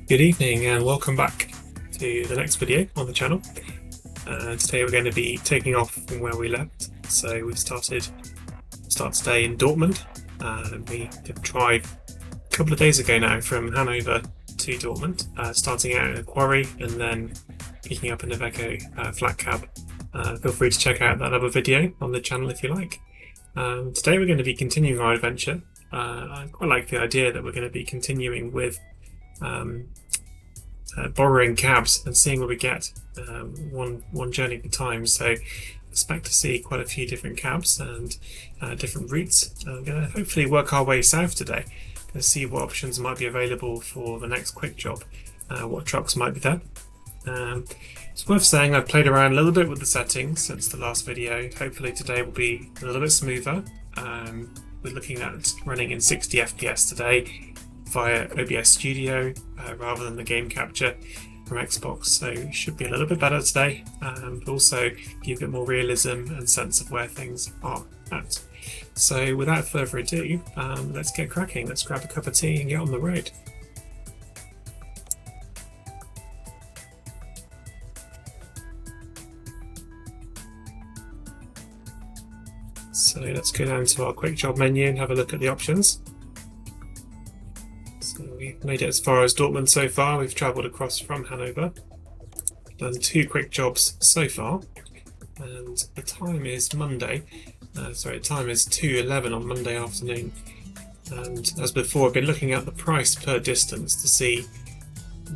Good evening and welcome back to the next video on the channel. Today we're going to be taking off from where we left. So we've start today in Dortmund. We did a drive a couple of days ago now from Hanover to Dortmund, starting out in a quarry and then picking up an Iveco flat cab. Feel free to check out that other video on the channel if you like. Today we're going to be continuing our adventure. I quite like the idea that we're going to be continuing with borrowing cabs and seeing what we get, one journey at a time. So expect to see quite a few different cabs and different routes. I'm going to hopefully work our way south today and see what options might be available for the next quick job, what trucks might be there. It's worth saying I've played around a little bit with the settings since the last video. Hopefully today will be a little bit smoother. We're looking at running in 60 FPS today via OBS Studio rather than the game capture from Xbox, so it should be a little bit better today, but also give a bit more realism and sense of where things are at. So without further ado, let's get cracking. Let's grab a cup of tea and get on the road. So let's go down to our quick job menu and have a look at the options. So we've made it as far as Dortmund so far. We've travelled across from Hanover, done 2 quick jobs so far, and the time is Monday. The time is 2:11 on Monday afternoon. And as before, I've been looking at the price per distance to see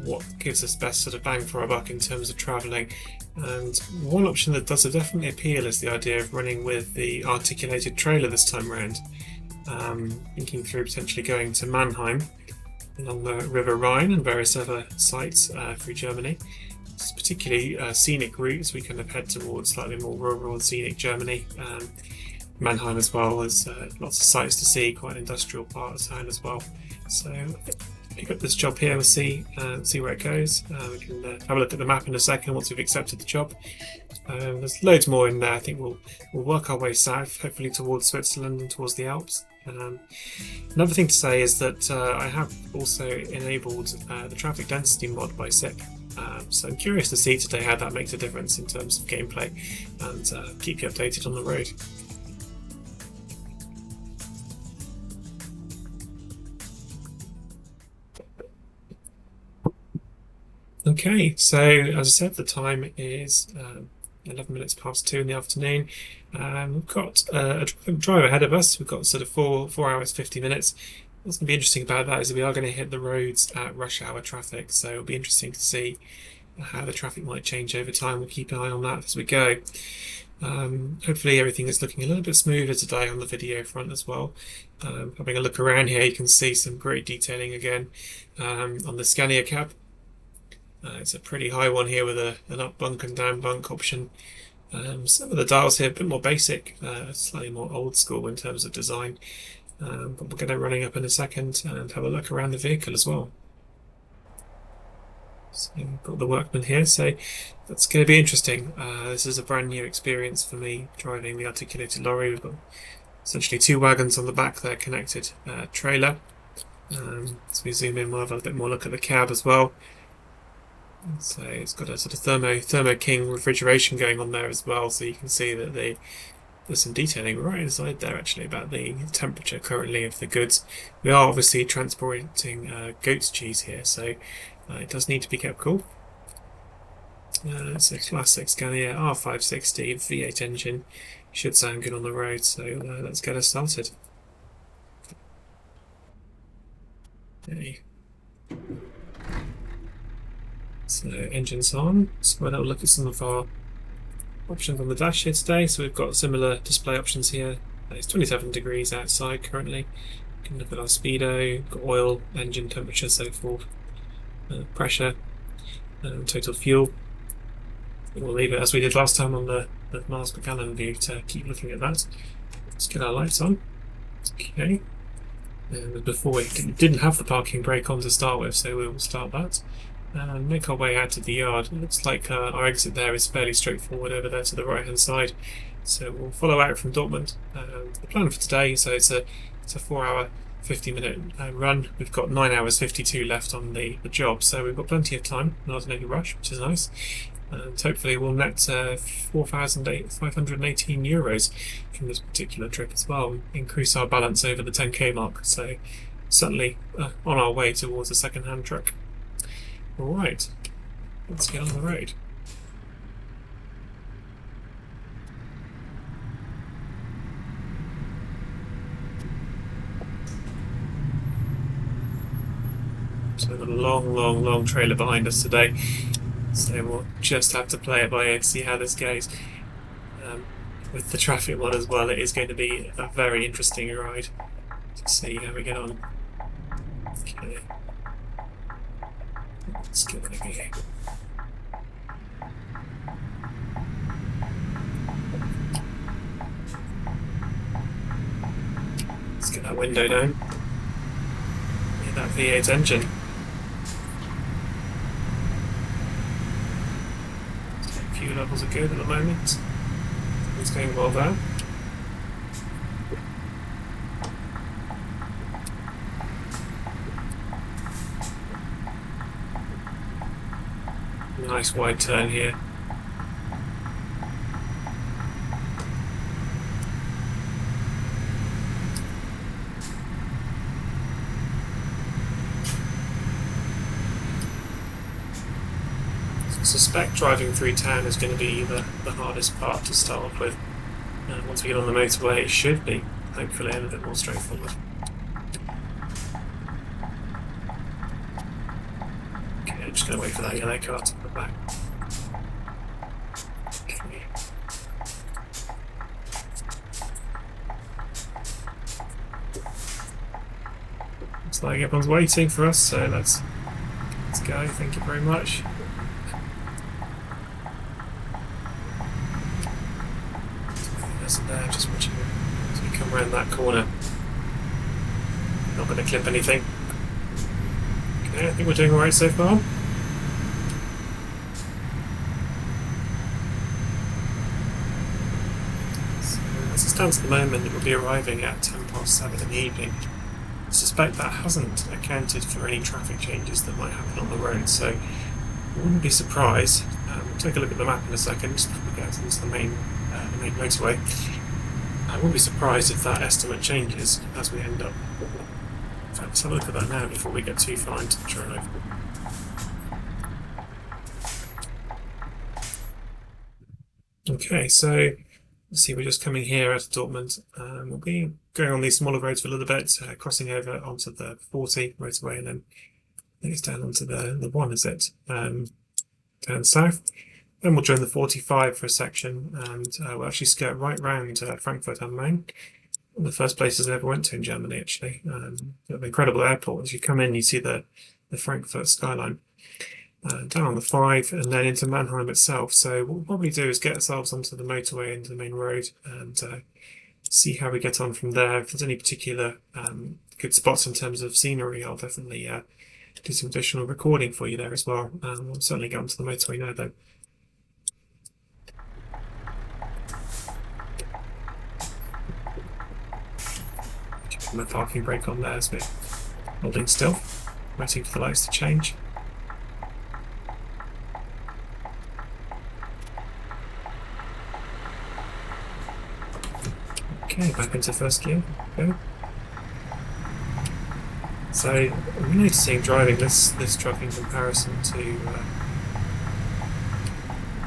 what gives us best sort of bang for our buck in terms of travelling. And one option that does definitely appeal is the idea of running with the articulated trailer this time around. Thinking through potentially going to Mannheim along the River Rhine and various other sites through Germany. It's particularly scenic routes. We kind of head towards slightly more rural and scenic Germany. Mannheim as well. There's lots of sights to see, quite an industrial part of town as well. So pick up this job here, we'll see where it goes. We can have a look at the map in a second once we've accepted the job. There's loads more in there. I think we'll work our way south, hopefully towards Switzerland and towards the Alps. Another thing to say is that I have also enabled the traffic density mod by SIP. So I'm curious to see today how that makes a difference in terms of gameplay, and keep you updated on the road. Okay, so as I said, the time is 11 minutes past 2 in the afternoon. We've got a drive ahead of us. We've got sort of 4 hours 50 minutes. What's going to be interesting about that is that we are going to hit the roads at rush hour traffic, so it'll be interesting to see how the traffic might change over time. We'll keep an eye on that as we go. Hopefully everything is looking a little bit smoother today on the video front as well. Having a look around here, you can see some great detailing again on the Scania cab. It's a pretty high one here with an up bunk and down bunk option. Some of the dials here a bit more basic, slightly more old school in terms of design, but we're going to running up in a second and have a look around the vehicle as well. So we've got the workman here, so that's going to be interesting. This is a brand new experience for me driving the articulated lorry. We've got essentially 2 wagons on the back there, connected trailer. So we zoom in, we'll have a bit more look at the cab as well. So it's got a sort of Thermo King refrigeration going on there as well, so you can see that there's some detailing right inside there actually about the temperature currently of the goods. We are obviously transporting goat's cheese here, so it does need to be kept cool. It's a classic Scania R560 V8 engine. Should sound good on the road, so let's get us started. Okay. So engine's on, so we'll have a look at some of our options on the dash here today. So we've got similar display options here. It's 27 degrees outside currently. You can look at our speedo, got oil, engine temperature, so forth, pressure, total fuel. We'll leave it as we did last time on the miles per gallon view to keep looking at that. Let's get our lights on. Okay. And before we didn't have the parking brake on to start with, so we'll start that. And make our way out to the yard. It looks like our exit there is fairly straightforward over there to the right hand side, so we'll follow out from Dortmund. The plan for today, so it's a 4-hour 50-minute run. We've got 9 hours 52 left on the job, so we've got plenty of time, not in any rush, which is nice. And hopefully we'll net €4,518 from this particular trip as well, increase our balance over the 10k mark, so certainly on our way towards a second-hand truck. Alright, let's get on the road. So we've got a long trailer behind us today, so we'll just have to play it by ear to see how this goes. With the traffic mod as well, it is going to be a very interesting ride to see how we get on. Okay. Let's give it a go. Let's get that window down. Get that V8 engine. Fuel levels are good at the moment. It's going well there. Nice wide turn here. I suspect driving through town is going to be the hardest part to start off with. Once we get on the motorway, it should be, hopefully, a little bit more straightforward. Okay, I'm just going to wait for that yellow car to come back. Okay. Looks like everyone's waiting for us, so let's go. Thank you very much. There, just watching as we come around that corner. Not going to clip anything. Okay, I think we're doing alright so far. So, as it stands at the moment, it will be arriving at 7:10 in the evening. I suspect that hasn't accounted for any traffic changes that might happen on the road, so I wouldn't be surprised. We'll take a look at the map in a second, just before we get into the main motorway. I wouldn't be surprised if that estimate changes as we end up. In fact, let's have a look at that now before we get too far into the drive. Okay, so let's see, we're just coming here out of Dortmund. We'll be going on these smaller roads for a little bit, crossing over onto the 40 motorway, and then I think it's down onto the 1, is it? Down south. Then we'll join the 45 for a section, and we'll actually skirt right round Frankfurt am Main. One of the first places I ever went to in Germany, actually. An incredible airport. As you come in, you see the Frankfurt Skyline. Down on the 5, and then into Mannheim itself. So what we'll probably do is get ourselves onto the motorway, into the main road, and see how we get on from there. If there's any particular good spots in terms of scenery, I'll definitely do some additional recording for you there as well. We'll certainly get onto the motorway now, though. My parking brake on there has been holding still, waiting for the lights to change. Okay, back into first gear. Go. So I'm noticing driving this truck in comparison to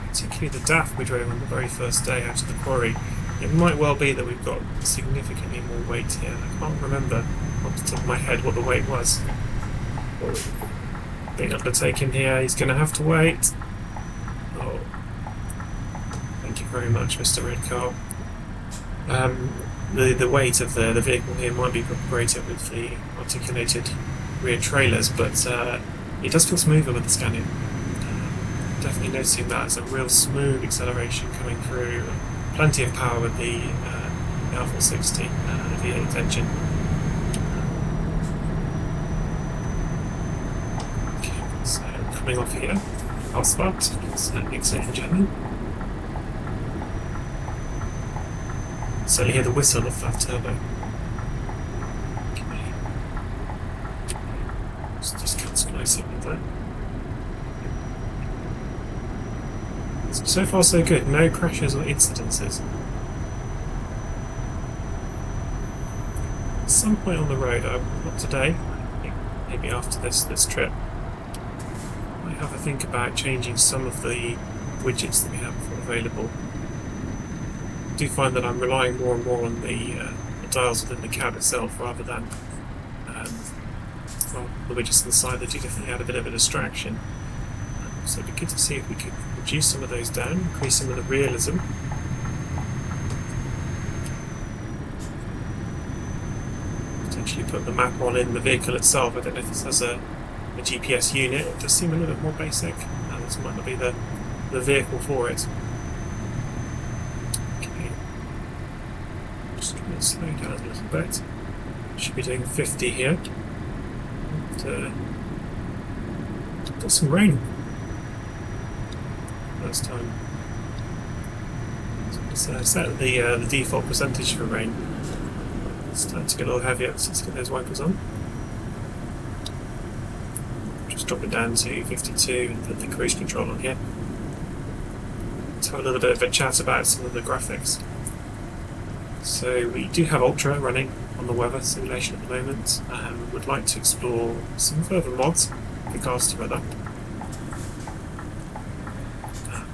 particularly the DAF we drove on the very first day out of the quarry. It might well be that we've got significantly more weight here. I can't remember off the top of my head what the weight was. Being able to take him here, he's going to have to wait. Oh, thank you very much, Mr. Red Car. The weight of the vehicle here might be greater with the articulated rear trailers, but it does feel smoother with the Scania. Definitely noticing that as a real smooth acceleration coming through. Plenty of power with the R560 V8 engine. Okay, so coming off here, asphalt, let's exit in German. So you hear the whistle of that turbo. Okay. Just cancel my signal there. So far so good, no crashes or incidences. At some point on the road, not today, maybe after this trip, I might have a think about changing some of the widgets that we have available. I do find that I'm relying more and more on the dials within the cab itself rather than well, the widgets on the side. They do definitely add a bit of a distraction. So it'd be good to see if we could reduce some of those down, increase some of the realism. Potentially put the map on in the vehicle itself. I don't know if this has a GPS unit. It does seem a little bit more basic. This might not be the vehicle for it. Okay. Just trying to slow down a little bit. Should be doing 50 here. And, got some rain. First time. So let's set the default percentage for rain. It's starting to get a little heavier, so let's get those wipers on. Just drop it down to 52 and put the cruise control on here. Let's have a little bit of a chat about some of the graphics. So we do have Ultra running on the weather simulation at the moment, and we would like to explore some further mods with regards to weather.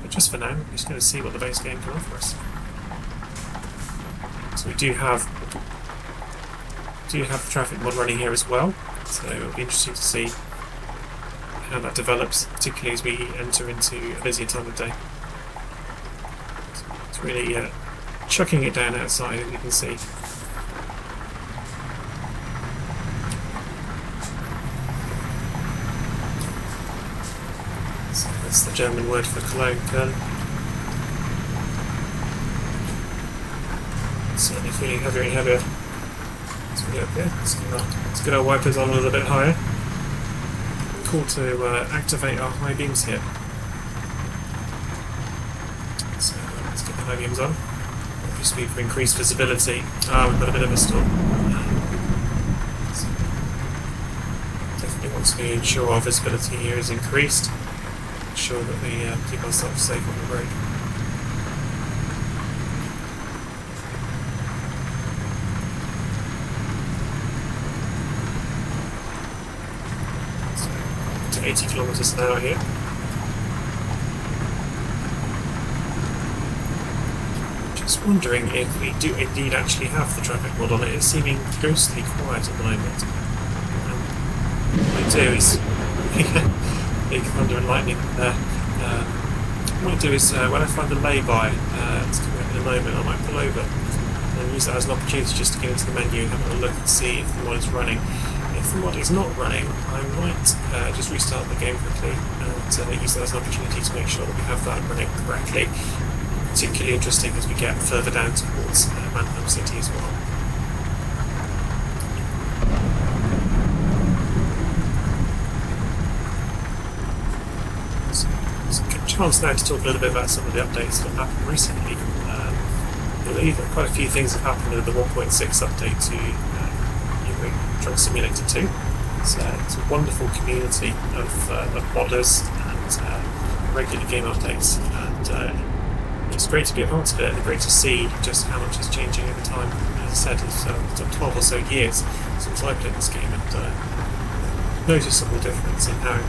But just for now, we're just going to see what the base game can offer us. So we do have the traffic mod running here as well, so it'll be interesting to see how that develops, particularly as we enter into a busier time of day. It's really chucking it down outside, as you can see. So that's the German word for Cologne. Certainly feeling heavier and heavier. Let's get up here. Let's get our wipers on a little bit higher. Cool to activate our high beams here. So let's get the high beams on. Obviously for increased visibility. We've got a bit of a storm. So definitely want to ensure our visibility here is increased. Ensure that we keep ourselves safe on the road. So, to 80 kilometers an hour here. Just wondering if we do indeed actually have the traffic mod on it. It's seeming ghostly quiet at the moment. What I do is big thunder and lightning there. What I do is when I find the lay-by, it's coming up in a moment, I might pull over and use that as an opportunity just to get into the menu and have a look and see if the mod is running. If the mod is not running, I might just restart the game quickly and use that as an opportunity to make sure that we have that running correctly. Particularly interesting as we get further down towards Mannheim City as well. So, it's a good chance now to talk a little bit about some of the updates that have happened recently. I believe that quite a few things have happened with the 1.6 update to Midway Truck Simulator 2. It's a wonderful community of modders and regular game updates, and it's great to be a part of it and great to see just how much is changing over time. As I said, it's 12 or so years since I played this game, and noticeable difference in how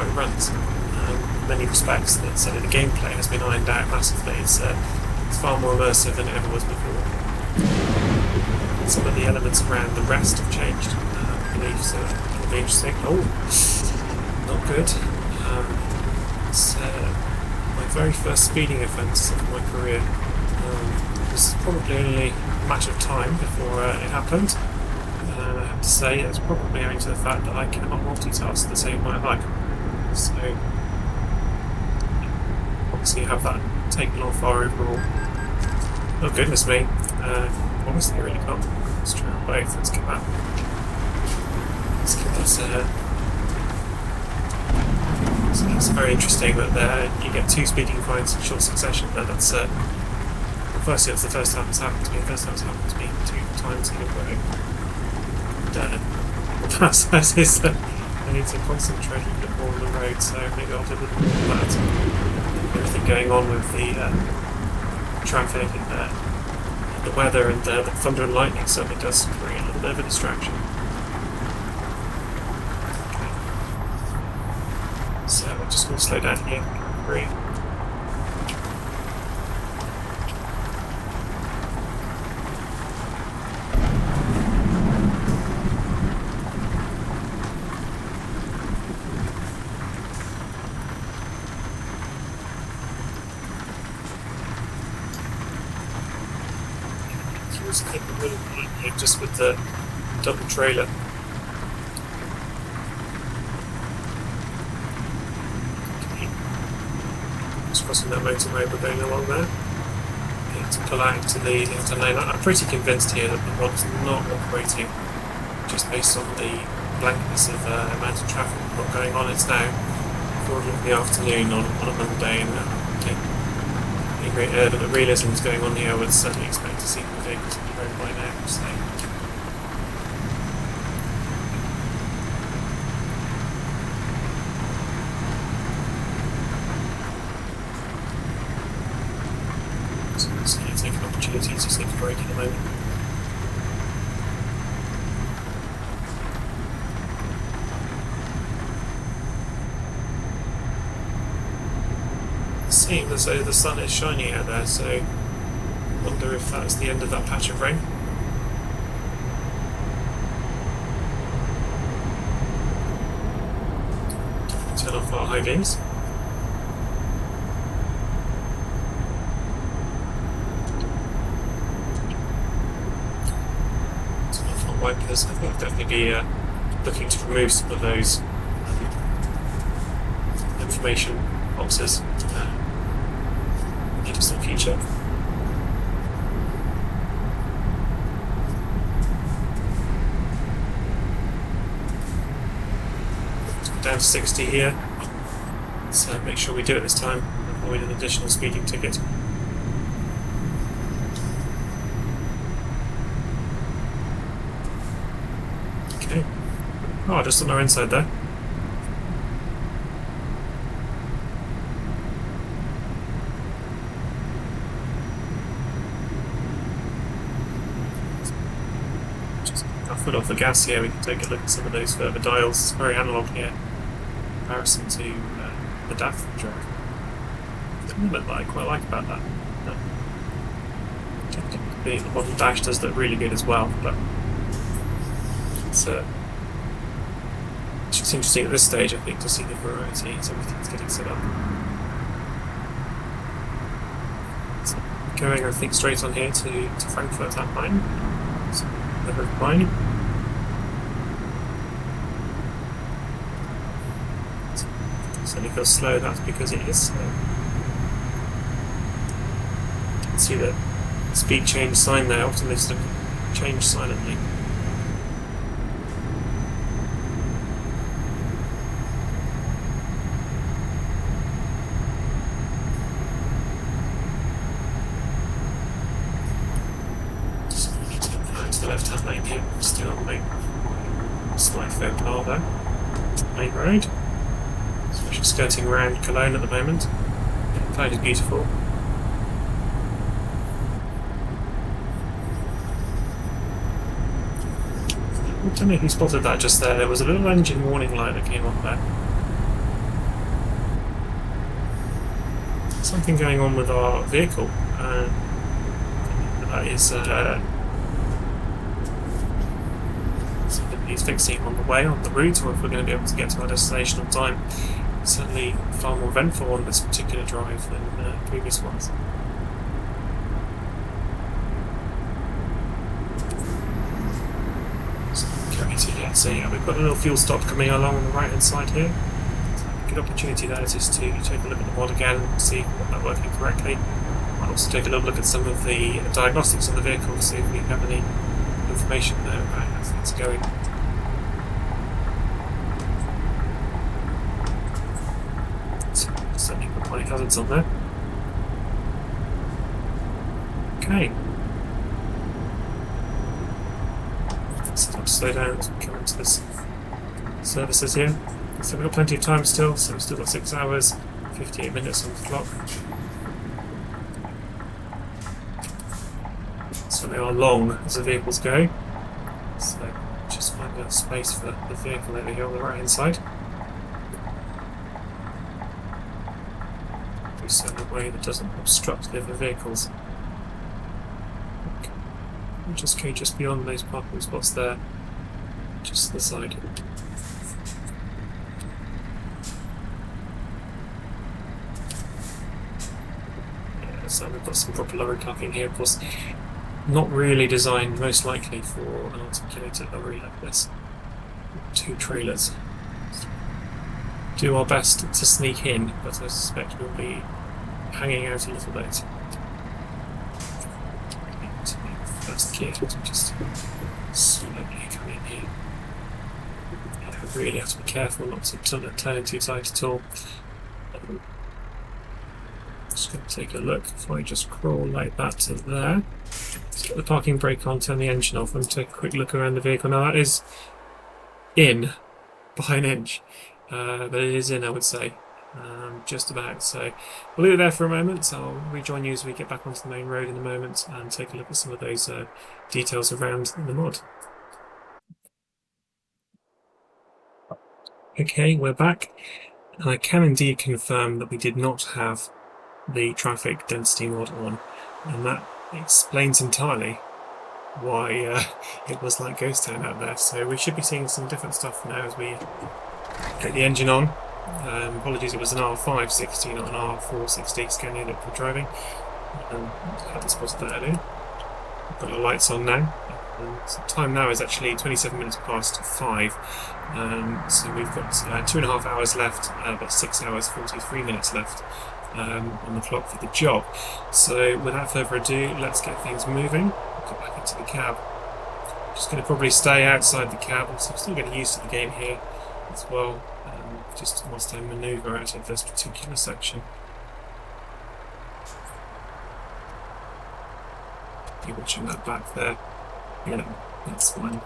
it runs. In many respects, the gameplay has been ironed out massively. It's far more immersive than it ever was before. Some of the elements around the rest have changed, I believe, so it'll be interesting. Oh, not good. It's my very first speeding offence of my career. It was probably only a matter of time before it happened. And I have to say, it's probably owing to the fact that I cannot multitask the same way I like. So, obviously, have that taken off our overall. Oh, goodness me. Honestly, I really can't. Let's try out both. Let's get that. Let's get this. So it's very interesting that you get two speeding fines in short succession. That's firstly, it's the first time it's happened to me. The first time it's happened to me 2 times in a row. And, that is I need to concentrate a bit more on the road, so maybe I'll do a little more of that. Everything going on with the traffic and the weather and the thunder and lightning certainly does create a little bit of a distraction. Okay. So I'm just going to slow down here. Breathe. Just with the double trailer. Okay. Just crossing that motorway, we're going along there. Okay, to pull out into the outer lane. I'm pretty convinced here that the mod's not operating just based on the blankness of amount of traffic we've got going on. It's now 4 o'clock in the afternoon on a Monday, and any great urban realism is going on here. I would certainly expect to see the vehicles on the road by now. So. Take an opportunity to take a break in a moment. It seems as though the sun is shining out there, so I wonder if that's the end of that patch of rain. Turn off our high beams. Wipers. I think definitely be looking to remove some of those information boxes in the future. Down to 60 here, so make sure we do it this time, avoid an additional speeding ticket. Oh, just on our inside there. Just our foot off the gas here, we can take a look at some of those further dials. It's very analogue here in comparison to the DAF drive. There's an element that I quite like about that. The modern dash does look really good as well, but it's interesting at this stage, I think, to see the variety as everything's getting set up. So going, I think, straight on here to Frankfurt am Main. So, level of mine. Certainly feels slow, that's because it is slow. You can see the speed change sign there, often they just change silently. Left-hand lane here, still on the slight faux pas there. Main road. Especially skirting around Cologne at the moment. The cloud is beautiful. I don't know who spotted that just there. There was a little engine warning light that came on there. Something going on with our vehicle. That is he's fixing on the way, on the route, or if we're going to be able to get to our destination on time. Certainly far more eventful on this particular drive than previous ones. So yeah, we've got a little fuel stop coming along on the right hand side here. So a good opportunity there just to take a look at the mod again and see what they're working correctly. I'll also take a little look at some of the diagnostics on the vehicle to see if we have any information there about how things are going. So certainly put my hazards on there. Okay. Slow down as we come into this services here. So we've got plenty of time still, so we've still got 6 hours, 58 minutes on the clock. So they are long as the vehicles go. So just find a space for the vehicle over here on the right hand side. Do so in a way that doesn't obstruct the other vehicles. Just okay, just beyond those parking spots there, just to the side. Yeah, so we've got some proper lorry parking here, of course. Not really designed, most likely, for an articulated lorry like this. 2 trailers. Do our best to sneak in, but I suspect we'll be hanging out a little bit. First gear, just slowly come in here. I really have to be careful not to turn too tight at all. Just going to take a look if I just crawl like that to there. Let's get the parking brake on, turn the engine off, and take a quick look around the vehicle. Now that is in by an inch, but it is in, I would say, just about. So we'll leave it there for a moment. I'll rejoin you as we get back onto the main road in a moment and take a look at some of those details around the mod. Okay, we're back, and I can indeed confirm that we did not have the traffic density mod on, and that explains entirely why it was like ghost town out there. So we should be seeing some different stuff now as we get the engine on. Apologies, it was an R560, not an R460 Scania that we're driving. I hadn't spotted that earlier. We've got the lights on now. So time now is actually 27 minutes past 5. So we've got 2.5 hours left, but 6 hours 43 minutes left on the clock for the job. So without further ado, let's get things moving. Get back into the cab. Just going to probably stay outside the cab, so I'm still getting used to the game here as well, just whilst I manoeuvre out of this particular section. You're watching that back there. Yeah, that's fine.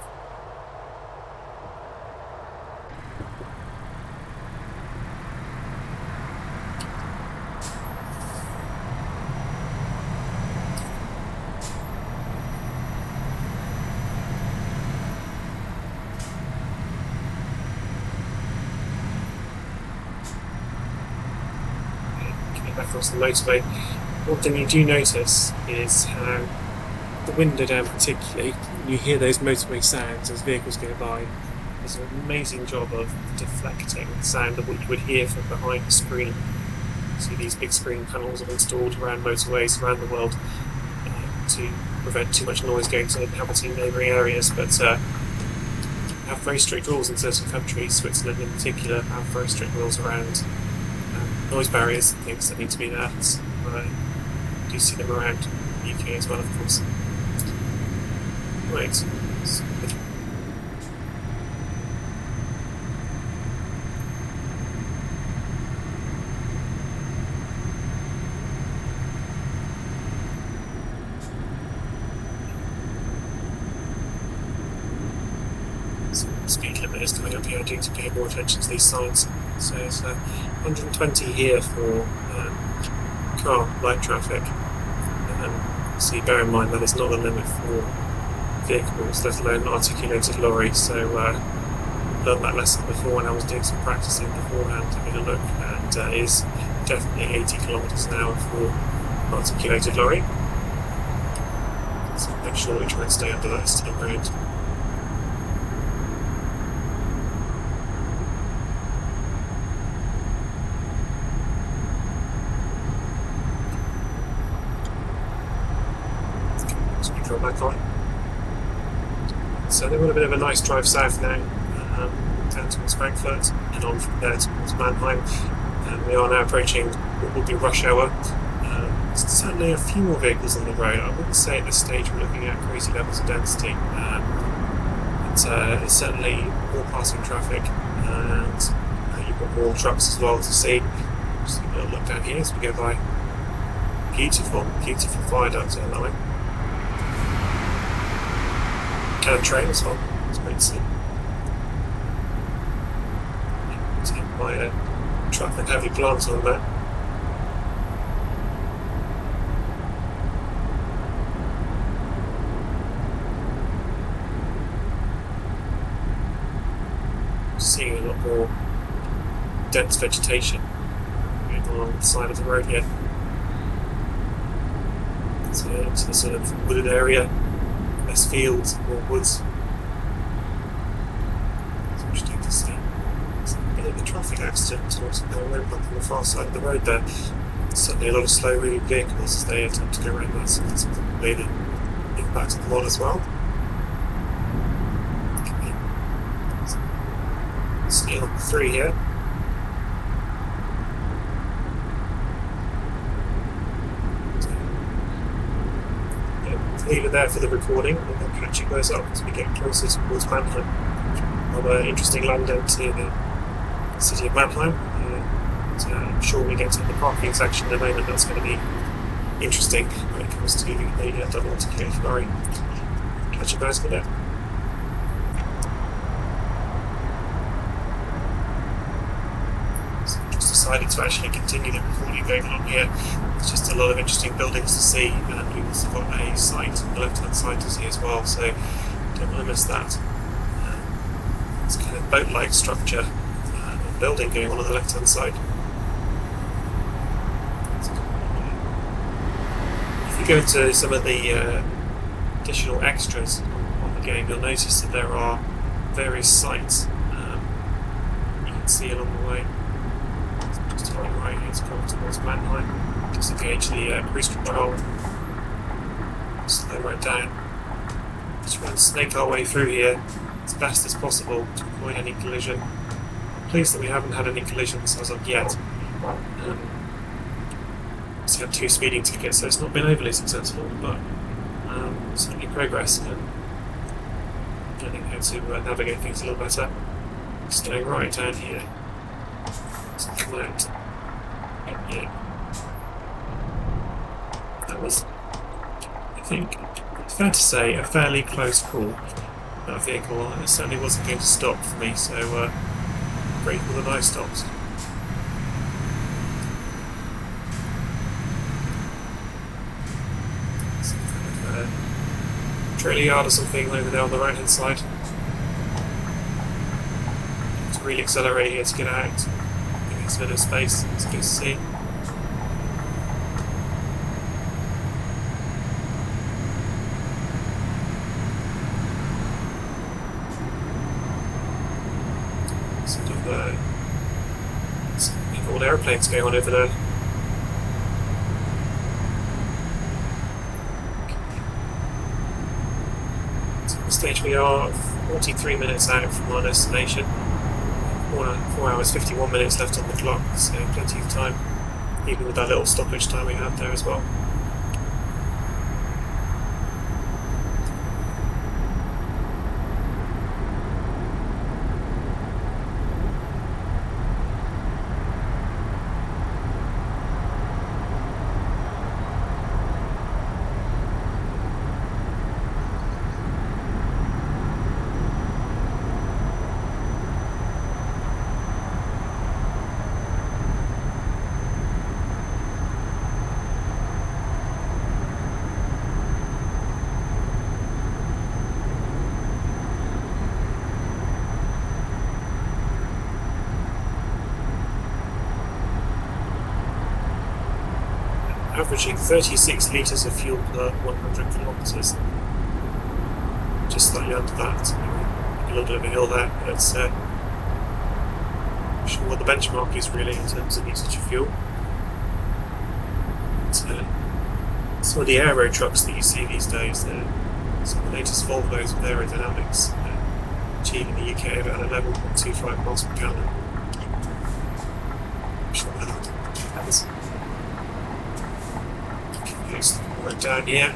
Back across the motorway. One thing you do notice is how the window down particularly, you hear those motorway sounds as vehicles go by. There's an amazing job of deflecting the sound of what you would hear from behind the screen. So these big screen panels are installed around motorways around the world to prevent too much noise going to inhabiting neighbouring areas, but have very strict rules in certain countries. Switzerland in particular have very strict rules around noise barriers and things that need to be there. So, do see them around the UK as well, of course. Right. So, speed limit is coming up here. I do need to pay more attention to these signs. So it's 120 here for car light traffic. So bear in mind that it's not the limit for vehicles, let alone articulated lorry. So I learned that lesson before when I was doing some practicing beforehand, having a look, and it is definitely 80 kilometers an hour for articulated lorry. So make sure we try and stay under that steep road. Back on. So they've got a bit of a nice drive south now, down towards Frankfurt and on from there towards Mannheim. We are now approaching what will be rush hour. Certainly a few more vehicles on the road. I wouldn't say at this stage we're looking at crazy levels of density. It's certainly more passing traffic, and you've got more trucks as well to see. Just a little look down here as we go by. Beautiful, beautiful viaduct line. And a train as well. It's great to see. by a truck with heavy plant on there. Seeing a lot more dense vegetation going along the side of the road here. So into the sort of wooded area, less fields, more woods. It's interesting to see. There's a bit of a traffic accident towards the roadblock on the far side of the road there. Certainly a lot of slow-moving vehicles as they attempt to go around that, so that's probably the impact of the mod as well. Still 3 here. Leave it there for the recording, and then catching those up as we get closer towards Mannheim. Another interesting land down to the city of Mannheim. I'm sure when we get to the parking section in a moment, that's going to be interesting when it comes to the double articulated lorry. Catch you guys in a bit. Decided to actually continue the recording going on here. There's just a lot of interesting buildings to see, and we've also got a site on the left hand side to see as well, so don't want to miss that. It's kind of boat like structure building going on the left hand side. If you go into some of the additional extras on the game, you'll notice that there are various sites you can see along the way. Just on the right, it's coming towards Mannheim, just to gauge the cruise control. Slow right down. Just try and snake our way through here as best as possible to avoid any collision. I'm pleased that we haven't had any collisions as of yet. We've had 2 speeding tickets, so it's not been overly successful, but certainly progress in learning how to navigate things a little better. Just going right down here. Come out. Yeah. That was, I think, it's fair to say, a fairly close call. That vehicle certainly wasn't going to stop for me, so grateful that I stopped. Some kind of trailer yard or something over there on the right hand side. Have to really accelerate here to get out. It's a bit of space, it's good to see. Sort of some big old airplanes going on over there. So at this stage we are 43 minutes out from our destination. 4 hours 51 minutes left on the clock, so plenty of time, even with that little stoppage time we had there as well. Averaging 36 litres of fuel per 100 kilometres. Just slightly under that. A little bit of a hill there, but it's not sure what the benchmark is really in terms of usage of fuel. Some of the aero trucks that you see these days, some of the latest Volvos with aerodynamics, achieving the UK about 11.25 miles per gallon. I'm sure that depends. Right down here.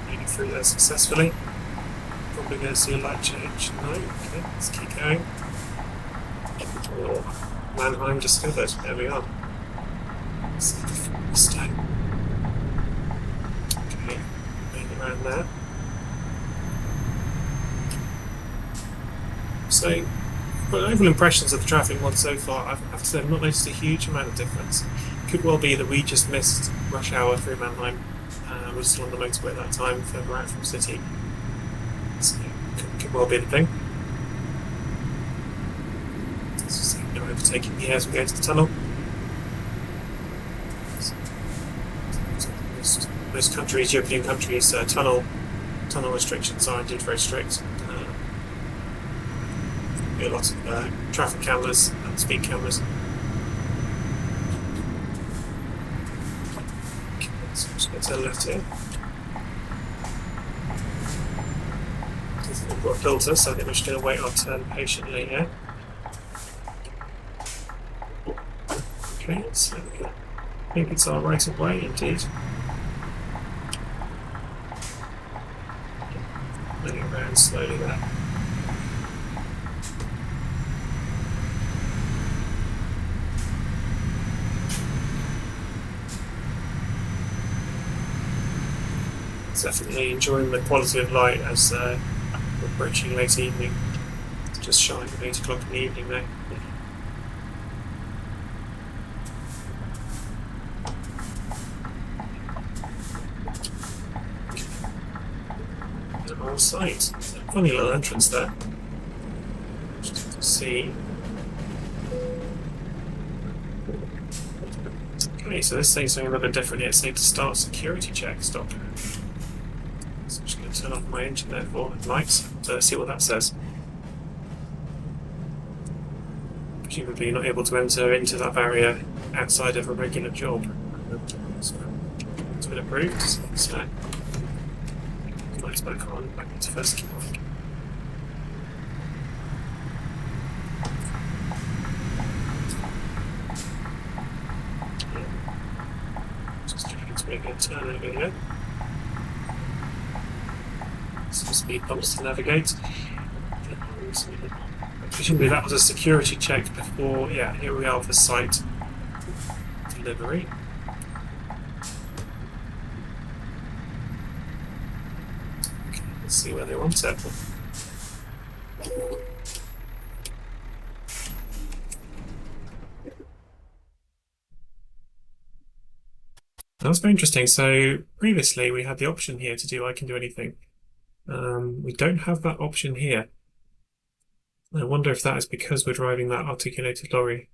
Leading through there successfully. Probably going to see a light change. No, okay, let's keep going. Mannheim discovered. There we are. Stay. Okay, moving around there. So, but overall impressions of the traffic mod so far, I have to say I've not noticed a huge amount of difference. Could well be that we just missed rush hour through Mannheim. We're still on the motorway at that time, further out from the city. So, could well be the thing. So, no overtaking here as we go into the tunnel. Most countries, European countries, tunnel restrictions are indeed very strict. A lot of traffic cameras and speed cameras. Okay, so I'm just going to turn left here. We've got a filter, so I think we're just going to wait our turn patiently here. Okay, so I think it's our right of way indeed. Moving around slowly there. Definitely enjoying the quality of light as we're approaching late evening. It's just shy of 8 o'clock in the evening now. On site. Funny little entrance there. Just to see. Okay, so this thing's something a little bit different here. It's saying to start security check. Stop. So I'm just going to turn off my engine there for lights to see what that says. Presumably you're not able to enter into that barrier outside of a regular job. So it's been approved. So lights back on, back into first gear. Just trying to make a turn over here. Some speed bumps to navigate. Presumably that was a security check before, yeah, here we are for site delivery. Okay, let's see where they want it. That's very interesting. So previously we had the option here to do I can do anything. We don't have that option here. I wonder if that is because we're driving that articulated lorry.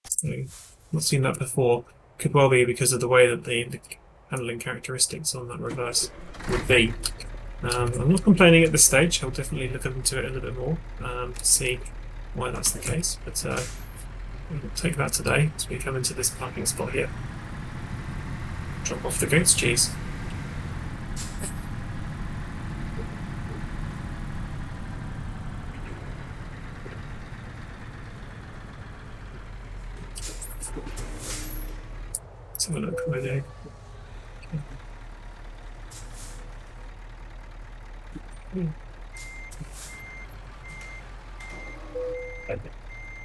So, not seen that before. Could well be because of the way that the handling characteristics on that reverse would be. I'm not complaining at this stage. I'll definitely look into it a little bit more to see why that's the case. But we'll take that today as we come into this parking spot here. Drop off the goat's cheese. Let's have a look where they.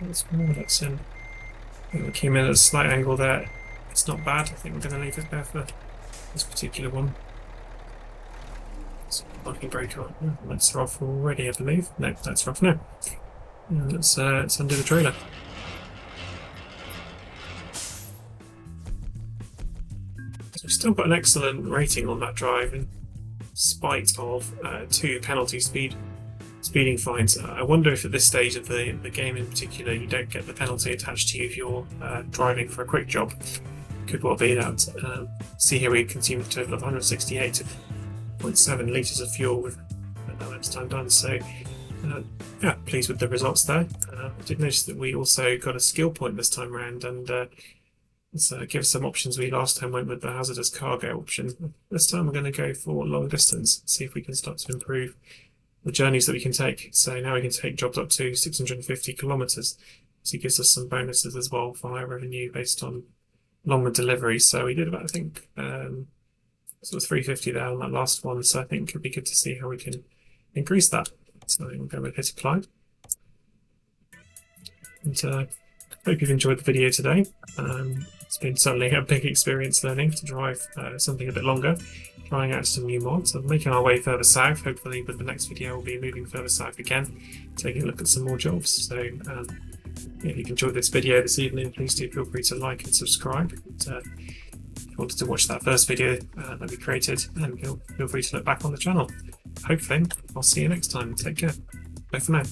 That's more that's in. We came in at a slight angle there. It's not bad. I think we're going to leave it there for this particular one. So, parking brake on. Lights are off already, I believe. No, lights are off now. And let's undo the trailer. So we've still got an excellent rating on that drive in spite of 2 penalty speeding fines. I wonder if at this stage of the game in particular you don't get the penalty attached to you if you're driving for a quick job. Could well be that. See here we consumed a total of 168.7 litres of fuel with no less time done. So yeah, pleased with the results there. I did notice that we also got a skill point this time around, and let's give us some options. We last time went with the hazardous cargo option. This time we're going to go for long distance, see if we can start to improve the journeys that we can take. So now we can take jobs up to 650 kilometres. So it gives us some bonuses as well for higher revenue based on longer delivery. So we did about, I think, sort of 350 there on that last one. So I think it'd be good to see how we can increase that. So we'll go with hit apply. And Hope you've enjoyed the video today. It's been certainly a big experience learning to drive something a bit longer, trying out some new mods. I'm making our way further south. Hopefully with the next video we'll be moving further south again, taking a look at some more jobs. So if you've enjoyed this video this evening, please do feel free to like and subscribe. If you wanted to watch that first video that we created, then feel free to look back on the channel. Hopefully I'll see you next time. Take care. Bye for now.